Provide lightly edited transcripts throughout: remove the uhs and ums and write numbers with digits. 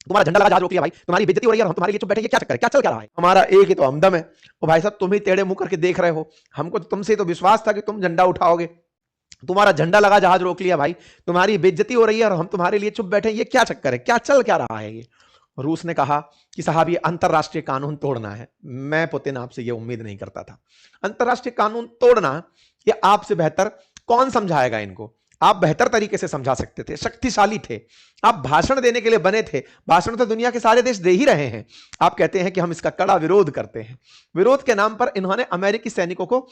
तुम्हारा झंडा लगा जहाज रोक लिया भाई, तुम्हारी बेइज्जती हो रही है और हम तुम्हारे लिए चुप बैठे, ये क्या चक्कर है, क्या चल क्या रहा है? हमारा एक ही तो हमदम है। ओ भाई साहब, तुम ही टेढ़े मुंह करके देख रहे हो, हमको तो तुमसे तो विश्वास था कि तुम झंडा उठाओगे। तुम्हारा झंडा लगा जहाज रोक लिया भाई, तुम्हारी बेइज्जती हो रही है और हम तुम्हारे लिए चुप बैठे, ये क्या चक्कर है, क्या चल क्या रहा है ये? रूस ने कहा कि साहब ये अंतरराष्ट्रीय कानून तोड़ना है। मैं पुतिन आपसे ये उम्मीद नहीं करता था। अंतरराष्ट्रीय कानून तोड़ना, ये आपसे बेहतर कौन समझाएगा इनको? आप बेहतर तरीके से समझा सकते थे, शक्तिशाली थे, आप भाषण देने के लिए बने थे। भाषण तो दुनिया के सारे देश दे ही रहे हैं। आप कहते हैं कि हम इसका कड़ा विरोध करते हैं। विरोध के नाम पर इन्होंने अमेरिकी सैनिकों को,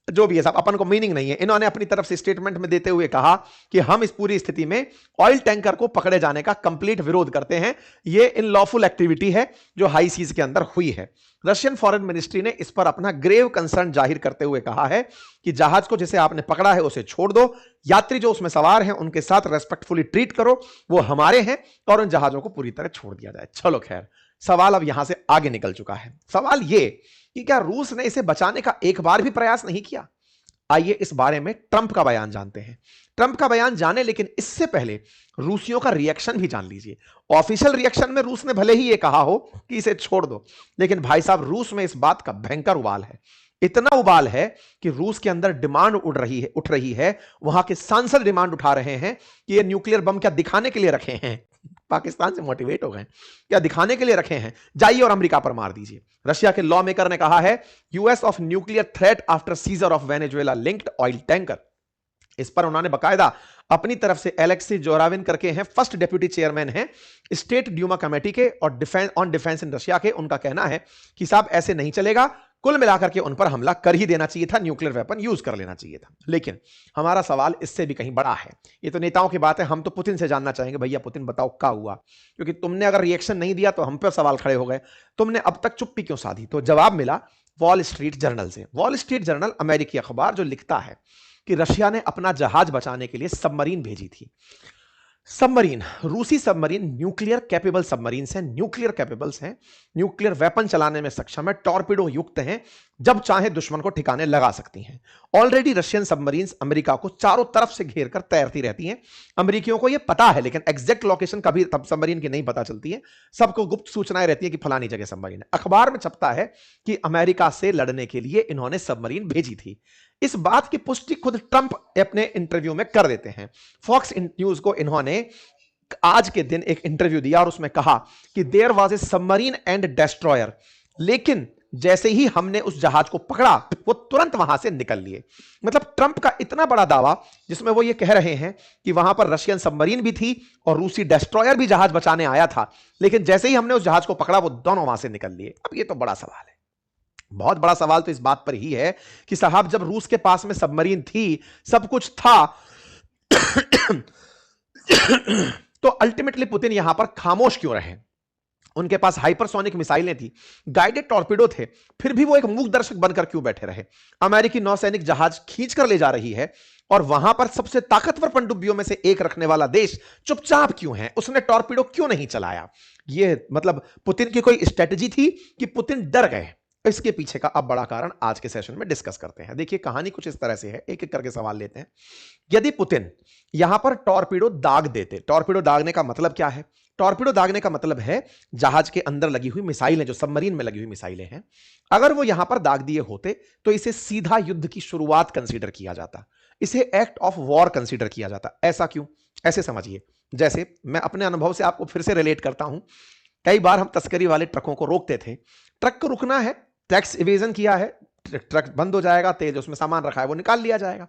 जो भी है साहब, अपन को मीनिंग नहीं है, इन्होंने अपनी तरफ से स्टेटमेंट में देते हुए कहा कि हम इस पूरी स्थिति में ऑयल टैंकर को पकड़े जाने का कंप्लीट विरोध करते हैं। ये इनलॉफुल एक्टिविटी है जो हाई सीज के अंदर हुई है। रशियन फॉरेन मिनिस्ट्री ने इस पर अपना ग्रेव कंसर्न जाहिर करते हुए कहा है कि जहाज को जिसे आपने पकड़ा है उसे छोड़ दो, यात्री जो उसमें सवार हैं उनके साथ रेस्पेक्टफुली ट्रीट करो, वो हमारे हैं, और उन जहाजों को पूरी तरह छोड़ दिया जाए। चलो खैर, सवाल अब यहां से आगे निकल चुका है। सवाल ये कि क्या रूस ने इसे बचाने का एक बार भी प्रयास नहीं किया? आइए इस बारे में ट्रंप का बयान जानते हैं। ट्रंप का बयान जाने, लेकिन इससे पहले रूसियों का रिएक्शन भी जान लीजिए। ऑफिशियल रिएक्शन में रूस ने भले ही ये कहा हो कि इसे छोड़ दो, लेकिन भाई साहब रूस में इस बात का भयंकर उबाल है। इतना उबाल है कि रूस के अंदर डिमांड उठ रही है। वहां के सांसद डिमांड उठा रहे हैं कि ये न्यूक्लियर बम क्या दिखाने के लिए रखे हैं? पाकिस्तान से मोटिवेट हो गए, क्या दिखाने के लिए रखे हैं? जाइए और अमेरिका पर मार दीजिए। रशिया के लॉ मेकर ने कहा है US of nuclear threat after scissor of Venezuela linked oil tanker. इस पर उन्होंने बकायदा अपनी तरफ से एलेक्सी जोराविन करके हैं, फर्स्ट डेप्यूटी चेयरमैन हैं स्टेट ड्यूमा कमेटी के और डिफेंस इन रशिया के। उनका कहना है कि साहब ऐसे नहीं चलेगा, कुल मिलाकर के उन पर हमला कर ही देना चाहिए था, न्यूक्लियर वेपन यूज कर लेना चाहिए था। लेकिन हमारा सवाल इससे भी कहीं बड़ा है। ये तो नेताओं की बात है, हम तो पुतिन से जानना चाहेंगे, भैया पुतिन बताओ क्या हुआ? क्योंकि तुमने अगर रिएक्शन नहीं दिया तो हम पर सवाल खड़े हो गए, तुमने अब तक चुप्पी क्यों साधी? तो जवाब मिला वॉल स्ट्रीट जर्नल से। वॉल स्ट्रीट जर्नल अमेरिकी अखबार जो लिखता है कि रशिया ने अपना जहाज बचाने के लिए सबमरीन भेजी थी। सबमरीन, रूसी सबमरीन न्यूक्लियर कैपेबल सबमरीन्स हैं, न्यूक्लियर कैपेबल्स हैं, न्यूक्लियर वेपन चलाने में सक्षम है, टॉर्पीडो युक्त हैं, जब चाहे दुश्मन को ठिकाने लगा सकती हैं। ऑलरेडी रशियन सबमरीन्स अमेरिका को चारों तरफ से घेर कर तैरती रहती हैं। अमेरिकियों को यह पता है, लेकिन एग्जैक्ट लोकेशन कभी तब सबमरीन की नहीं पता चलती है। सबको गुप्त सूचनाएं रहती है कि फलानी जगह सबमरीन है। अखबार में छपता है कि अमेरिका से लड़ने के लिए इन्होंने सबमरीन भेजी थी। इस बात की पुष्टि खुद ट्रंप अपने इंटरव्यू में कर देते हैं। फॉक्स न्यूज को इन्होंने आज के दिन एक इंटरव्यू दिया और उसमें कहा कि there was a submarine and destroyer, लेकिन जैसे ही हमने उस जहाज को पकड़ा वो तुरंत वहां से निकल लिए। मतलब ट्रंप का इतना बड़ा दावा जिसमें वो ये कह रहे हैं कि वहां पर रशियन सबमरीन भी थी और रूसी डेस्ट्रॉयर भी जहाज बचाने आया था, लेकिन जैसे ही हमने उस जहाज को पकड़ा वो दोनों वहां से निकल लिए। अब ये तो बड़ा सवाल है। बहुत बड़ा सवाल तो इस बात पर ही है कि साहब जब रूस के पास में सबमरीन थी, सब कुछ था तो अल्टीमेटली पुतिन यहां पर खामोश क्यों रहे? उनके पास हाइपरसोनिक मिसाइलें थी, गाइडेड टॉर्पीडो थे, फिर भी वो एक मूक दर्शक बनकर क्यों बैठे रहे? अमेरिकी नौसैनिक जहाज खींचकर ले जा रही है और वहां पर सबसे ताकतवर पनडुब्बियों में से एक रखने वाला देश चुपचाप क्यों है? उसने टॉर्पीडो क्यों नहीं चलाया? ये मतलब पुतिन की कोई स्ट्रेटजी थी कि पुतिन डर गए? इसके पीछे का अब बड़ा कारण आज के सेशन में डिस्कस करते हैं। देखिए कहानी कुछ इस तरह से है, एक एक करके सवाल लेते हैं। यदि पुतिन यहां पर टॉर्पीडो दाग देते, टॉर्पीडो दागने का मतलब क्या है? टॉर्पीडो दागने का मतलब है जहाज के अंदर लगी हुई मिसाइलें, जो सबमरीन में लगी हुई मिसाइलें हैं, अगर वो यहां पर दाग दिए होते तो इसे सीधा युद्ध की शुरुआत कंसीडर किया जाता, इसे एक्ट ऑफ वॉर कंसीडर किया जाता। ऐसा क्यों? ऐसे समझिए, जैसे मैं अपने अनुभव से आपको फिर से रिलेट करता हूं। कई बार हम तस्करी वाले ट्रकों को रोकते थे, ट्रक को रुकना है, टैक्स इवेजन किया है, ट्रक बंद हो जाएगा, तेल उसमें सामान रखा है वो निकाल लिया जाएगा।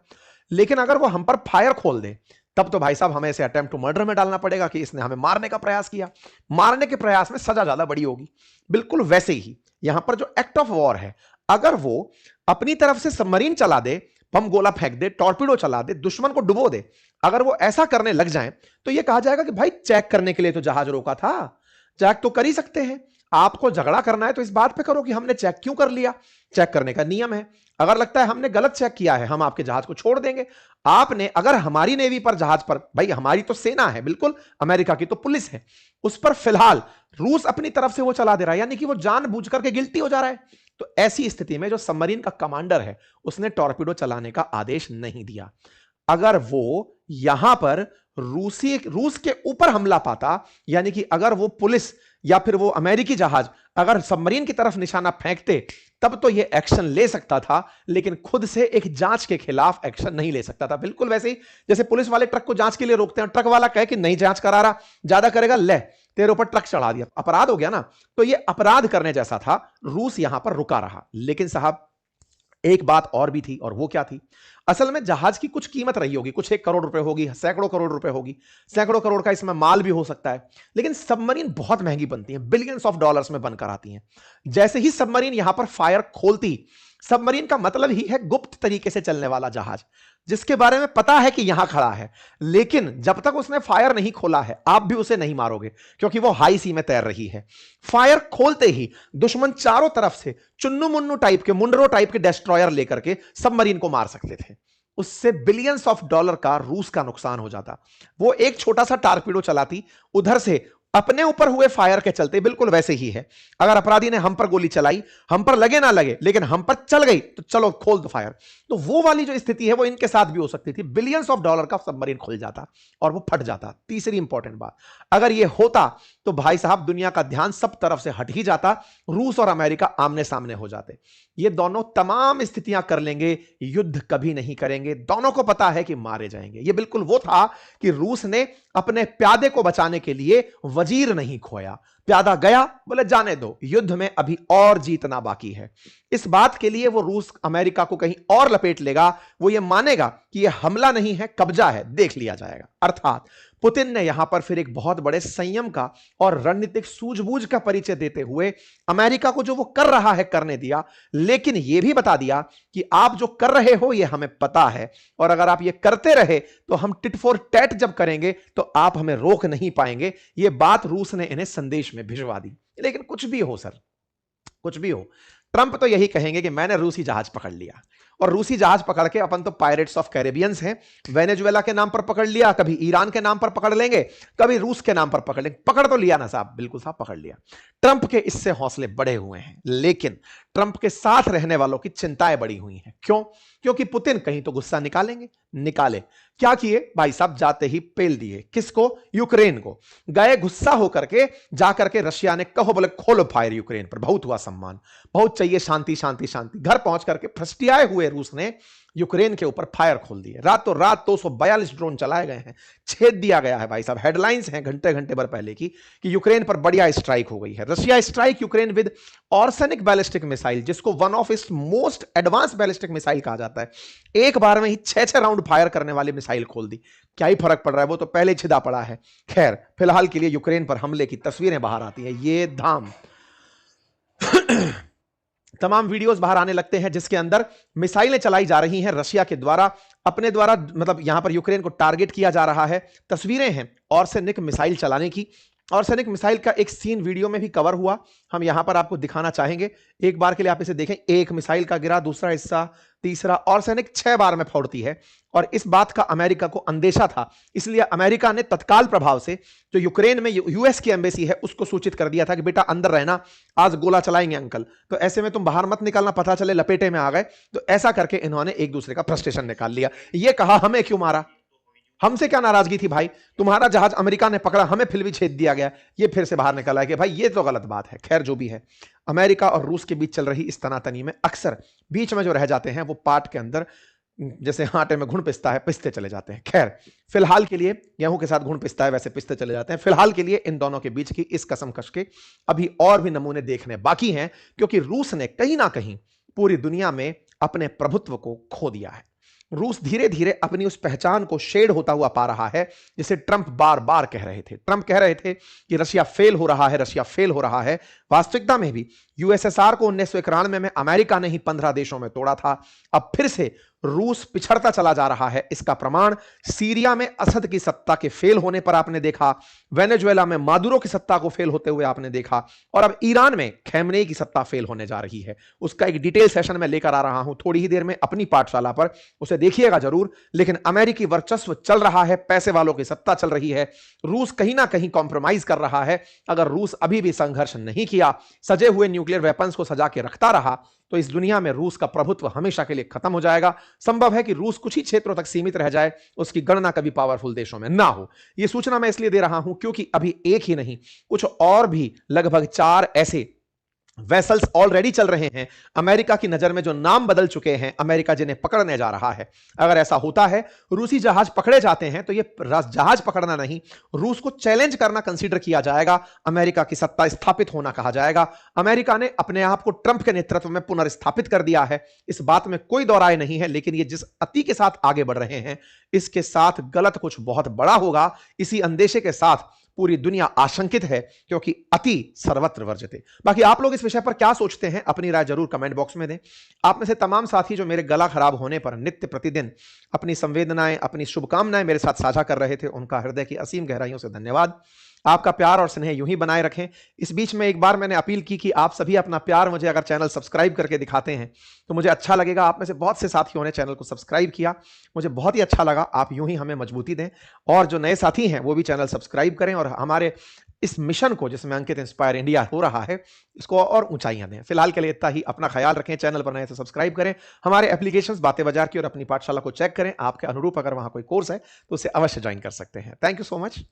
लेकिन अगर वो हम पर फायर खोल दे तब तो भाई साहब हमें इसे अटेम्प्ट टू मर्डर में डालना पड़ेगा कि इसने हमें मारने का प्रयास किया। मारने के प्रयास में सजा ज्यादा बड़ी होगी। बिल्कुल वैसे ही यहां पर जो एक्ट ऑफ वॉर है, अगर वो अपनी तरफ से सबमरीन चला दे, बम गोला फेंक दे, टॉर्पीडो चला दे, दुश्मन को डुबो दे, अगर वो ऐसा करने लग जाए तो यह कहा जाएगा कि भाई चेक करने के लिए तो जहाज रोका था, चेक तो कर ही सकते हैं। आपको झगड़ा करना है तो इस बात पे करो कि हमने चेक क्यों कर लिया। चेक करने का नियम है। अगर लगता है हमने गलत चेक किया है, हम आपके जहाज को छोड़ देंगे। आपने अगर हमारी नेवी पर जहाज पर, भाई हमारी तो सेना है बिल्कुल, अमेरिका की तो पुलिस है, उस पर फिलहाल रूस अपनी तरफ से वो चला दे रहा है, यानी कि वो जानबूझ करके गिल्टी हो जा रहा है। तो ऐसी स्थिति में जो सबमरीन का कमांडर है उसने टॉर्पीडो चलाने का आदेश नहीं दिया। अगर वो यहां पर रूस के ऊपर हमला पाता, यानी कि अगर वो पुलिस या फिर वो अमेरिकी जहाज अगर सबमरीन की तरफ निशाना फेंकते, तब तो ये एक्शन ले सकता था, लेकिन खुद से एक जांच के खिलाफ एक्शन नहीं ले सकता था। बिल्कुल वैसे ही जैसे पुलिस वाले ट्रक को जांच के लिए रोकते हैं, ट्रक वाला कहे कि नहीं जांच करा रहा, ज्यादा करेगा, ले तेरे ऊपर ट्रक चढ़ा दिया, अपराध हो गया ना। तो ये अपराध करने जैसा था, रूस यहां पर रुका रहा। लेकिन साहब एक बात और भी थी, और वो क्या थी? असल में जहाज की कुछ कीमत रही होगी, कुछ 1 करोड़ रुपए होगी, सैकड़ों करोड़ रुपए होगी, सैकड़ों करोड़ का इसमें माल भी हो सकता है। लेकिन सबमरीन बहुत महंगी बनती है, बिलियंस ऑफ डॉलर्स में बनकर आती हैं। जैसे ही सबमरीन यहां पर फायर खोलती, सबमरीन का मतलब ही है गुप्त तरीके से चलने वाला जहाज, जिसके बारे में पता है कि यहां खड़ा है, लेकिन जब तक उसने फायर नहीं खोला है आप भी उसे नहीं मारोगे, क्योंकि वो हाई सी में तैर रही है। फायर खोलते ही दुश्मन चारों तरफ से चुन्नू मुन्नू टाइप के, मुंडरो टाइप के डेस्ट्रॉयर लेकर के सबमरीन को मार सकते थे। उससे बिलियंस ऑफ डॉलर का रूस का नुकसान हो जाता। वो एक छोटा सा टारपीडो चलाती, उधर से अपने ऊपर हुए फायर के चलते, बिल्कुल वैसे ही है, अगर अपराधी ने हम पर गोली चलाई, हम पर लगे ना लगे, लेकिन हम पर चल गई, तो चलो खोल दो फायर। तो वो वाली जो स्थिति है वो इनके साथ भी हो सकती थी। बिलियंस ऑफ डॉलर का सबमरीन खुल जाता और वो फट जाता। तीसरी इंपॉर्टेंट बात, अगर ये होता तो भाई साहब दुनिया का ध्यान सब तरफ से हट ही जाता, रूस और अमेरिका आमने सामने हो जाते। ये दोनों तमाम स्थितियां कर लेंगे, युद्ध कभी नहीं करेंगे। दोनों को पता है कि मारे जाएंगे। ये बिल्कुल वो था कि रूस ने अपने प्यादे को बचाने के लिए वजीर नहीं खोया। प्यादा गया, बोले जाने दो, युद्ध में अभी और जीतना बाकी है। इस बात के लिए वो रूस अमेरिका को कहीं और लपेट लेगा, वो ये मानेगा कि ये हमला नहीं है, कब्जा है, देख लिया जाएगा। अर्थात पुतिन ने यहां पर फिर एक बहुत बड़े संयम का और रणनीतिक सूझबूझ का परिचय देते हुए अमेरिका को जो वो कर रहा है करने दिया, लेकिन यह भी बता दिया कि आप जो कर रहे हो ये हमें पता है, और अगर आप ये करते रहे तो हम टिट फॉर टैट जब करेंगे तो आप हमें रोक नहीं पाएंगे। ये बात रूस ने इन्हें संदेश में भिजवा दी। लेकिन कुछ भी हो सर, कुछ भी हो, ट्रंप तो यही कहेंगे कि मैंने रूसी जहाज पकड़ लिया, और रूसी जहाज पकड़ के अपन तो पायरेट्स ऑफ कैरेबियंस हैं, वेनेजुएला के नाम पर पकड़ लिया, कभी ईरान के नाम पर पकड़ लेंगे, कभी रूस के नाम पर पकड़ लेंगे। पकड़ तो लिया ना साहब, बिल्कुल साहब पकड़ लिया। ट्रंप के इससे हौसले बढ़े हुए हैं, लेकिन ट्रंप के साथ रहने वालों की चिंताएं बढ़ी हुई हैं। क्यों? क्योंकि पुतिन कहीं तो गुस्सा निकालेंगे। निकाले, क्या किए भाई साहब? जाते ही पेल दिए। किसको? यूक्रेन को। गए गुस्सा होकर के, जाकर के रशिया ने कहो बोले खोलो फायर यूक्रेन पर। बहुत हुआ सम्मान, बहुत चाहिए शांति शांति शांति। घर पहुंच करके फस्टियाए हुए रूस ने यूक्रेन के ऊपर फायर खोल दिए। रातों रात 242 ड्रोन चलाए गए हैं, छेद दिया गया है भाई साहब। हेडलाइंस हैं घंटे घंटे भर पहले की कि यूक्रेन पर बढ़िया स्ट्राइक हो गई है। Russia strike Ukraine with Oreshnik ballistic missile, जिसको one of its most advance ballistic missile कहा जाता है। एक बार में ही 6-6 राउंड फायर करने वाली मिसाइल खोल दी। क्या ही फर्क पड़ रहा है, वो तो पहले छिदा पड़ा है। खैर, फिलहाल के लिए यूक्रेन पर हमले की तस्वीरें बाहर आती हैं। ये धाम तमाम वीडियोस बाहर आने लगते हैं जिसके अंदर मिसाइलें चलाई जा रही हैं रशिया के द्वारा, अपने द्वारा, मतलब यहां पर यूक्रेन को टारगेट किया जा रहा है। तस्वीरें हैं ऑर्सेनिक मिसाइल चलाने की। ऑर्सेनिक मिसाइल का एक सीन वीडियो में भी कवर हुआ, हम यहां पर आपको दिखाना चाहेंगे। एक बार के लिए आप इसे देखें। एक मिसाइल का गिरा, दूसरा हिस्सा, तीसरा। ऑर्सेनिक 6 बार में फोड़ती है, और इस बात का अमेरिका को अंदेशा था, इसलिए अमेरिका ने तत्काल प्रभाव से जो यूक्रेन में यूएस की एम्बेसी है उसको सूचित कर दिया था कि बेटा अंदर रहना, आज गोला चलाएंगे अंकल, तो ऐसे में तुम बाहर मत निकलना, पता चले लपेटे में आ गए। तो ऐसा करके इन्होंने एक दूसरे का फ्रस्ट्रेशन निकाल लिया। ये कहा हमें क्यों मारा, हमसे क्या नाराजगी थी भाई, तुम्हारा जहाज अमेरिका ने पकड़ा, हमें फिर भी छेद दिया गया। ये फिर से बाहर निकला है कि भाई ये तो गलत बात है। खैर जो भी है, अमेरिका और रूस के बीच चल रही इस तनातनी में अक्सर बीच में जो रह जाते हैं वो पाट के अंदर जैसे आटे में घुन पिसता है, पिसते चले जाते हैं। खैर फिलहाल के लिए गेहूं के साथ घुन पिसता है वैसे पिसते चले जाते हैं। फिलहाल के लिए इन दोनों के बीच की इस कसमकश के अभी और भी नमूने देखने बाकी हैं, क्योंकि रूस ने कहीं ना कहीं पूरी दुनिया में अपने प्रभुत्व को खो दिया है। रूस धीरे धीरे अपनी उस पहचान को शेड होता हुआ पा रहा है जिसे ट्रंप बार बार कह रहे थे। ट्रंप कह रहे थे कि रशिया फेल हो रहा है, रशिया फेल हो रहा है। वास्तविकता में भी यूएसएसआर को 1991 में अमेरिका ने ही 15 देशों में तोड़ा था। अब फिर से रूस पिछड़ता चला जा रहा है। इसका प्रमाण सीरिया में असद की सत्ता के फेल होने पर आपने देखा, वेनेजुएला में मादुरो की सत्ता को फेल होते हुए आपने देखा, और अब ईरान में खैमनेई की सत्ता फेल होने जा रही है। उसका एक डिटेल सेशन मैं लेकर आ रहा हूं थोड़ी ही देर में अपनी पाठशाला पर, उसे देखिएगा जरूर। लेकिन अमेरिकी वर्चस्व चल रहा है, पैसे वालों की सत्ता चल रही है। रूस कहीं ना कहीं कॉम्प्रोमाइज कर रहा है। अगर रूस अभी भी संघर्ष नहीं किया, सजे हुए न्यूक्लियर वेपन्स को सजा के रखता रहा, तो इस दुनिया में रूस का प्रभुत्व हमेशा के लिए खत्म हो जाएगा। संभव है कि रूस कुछ ही क्षेत्रों तक सीमित रह जाए, उसकी गणना कभी पावरफुल देशों में ना हो। यह सूचना मैं इसलिए दे रहा हूं क्योंकि अभी एक ही नहीं, कुछ और भी लगभग 4 ऐसे वेसल्स ऑलरेडी चल रहे हैं अमेरिका की नजर में, जो नाम बदल चुके हैं, अमेरिका जिन्हें पकड़ने जा रहा है। अगर ऐसा होता है, रूसी जहाज पकड़े जाते हैं, तो ये जहाज पकड़ना नहीं, रूस को चैलेंज करना कंसीडर किया जाएगा, अमेरिका की सत्ता स्थापित होना कहा जाएगा। अमेरिका ने अपने आप को ट्रंप के नेतृत्व में पुनर्स्थापित कर दिया है, इस बात में कोई दो राय नहीं है। लेकिन ये जिस अति के साथ आगे बढ़ रहे हैं, इसके साथ गलत कुछ बहुत बड़ा होगा। इसी अंदेशे के साथ पूरी दुनिया आशंकित है, क्योंकि अति सर्वत्र वर्जते। बाकी आप लोग इस विषय पर क्या सोचते हैं, अपनी राय जरूर कमेंट बॉक्स में दें। आप में से तमाम साथी जो मेरे गला खराब होने पर नित्य प्रतिदिन अपनी संवेदनाएं, अपनी शुभकामनाएं मेरे साथ साझा कर रहे थे, उनका हृदय की असीम गहराइयों से धन्यवाद। आपका प्यार और स्नेह यूं ही बनाए रखें। इस बीच में एक बार मैंने अपील की कि आप सभी अपना प्यार मुझे अगर चैनल सब्सक्राइब करके दिखाते हैं तो मुझे अच्छा लगेगा। आप में से बहुत से साथियों ने चैनल को सब्सक्राइब किया, मुझे बहुत ही अच्छा लगा। आप यूं ही हमें मजबूती दें, और जो नए साथी हैं वो भी चैनल सब्सक्राइब करें, और हमारे इस मिशन को, जिसमें अंकित इंस्पायर इंडिया हो रहा है, इसको और ऊंचाइयां दें। फिलहाल के लिए इतना ही। अपना ख्याल रखें, चैनल पर नए तो सब्सक्राइब करें, हमारे एप्लीकेशंस बातें बाजार की और अपनी पाठशाला को चेक करें। आपके अनुरूप अगर वहां कोई कोर्स है तो उसे अवश्य ज्वाइन कर सकते हैं। Thank you so much.